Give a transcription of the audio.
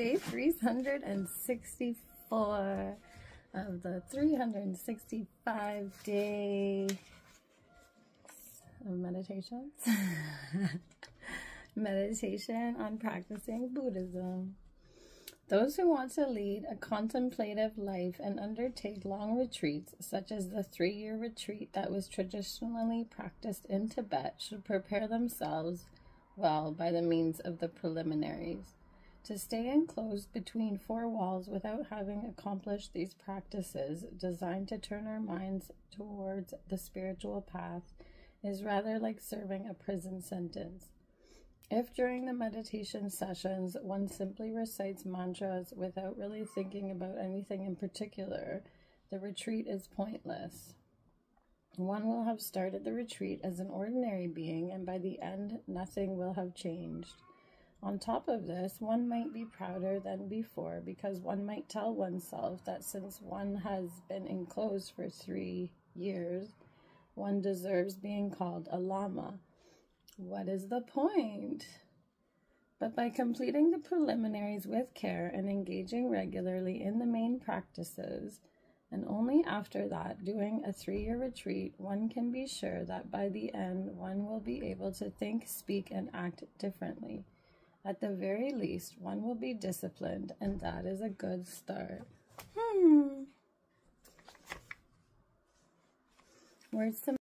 day 364 of the 365 days of meditations. Meditation on practicing Buddhism. Those who want to lead a contemplative life and undertake long retreats, such as the 3-year retreat that was traditionally practiced in Tibet, should prepare themselves well by the means of the preliminaries. To stay enclosed between 4 walls without having accomplished these practices designed to turn our minds towards the spiritual path is rather like serving a prison sentence. If during the meditation sessions one simply recites mantras without really thinking about anything in particular, the retreat is pointless. One will have started the retreat as an ordinary being, and by the end, nothing will have changed. On top of this, one might be prouder than before because one might tell oneself that since one has been enclosed for 3 years, one deserves being called a Lama. What is the point? But by completing the preliminaries with care and engaging regularly in the main practices, and only after that doing a 3-year retreat, one can be sure that by the end one will be able to think, speak, and act differently. At the very least, one will be disciplined, and that is a good start. Words to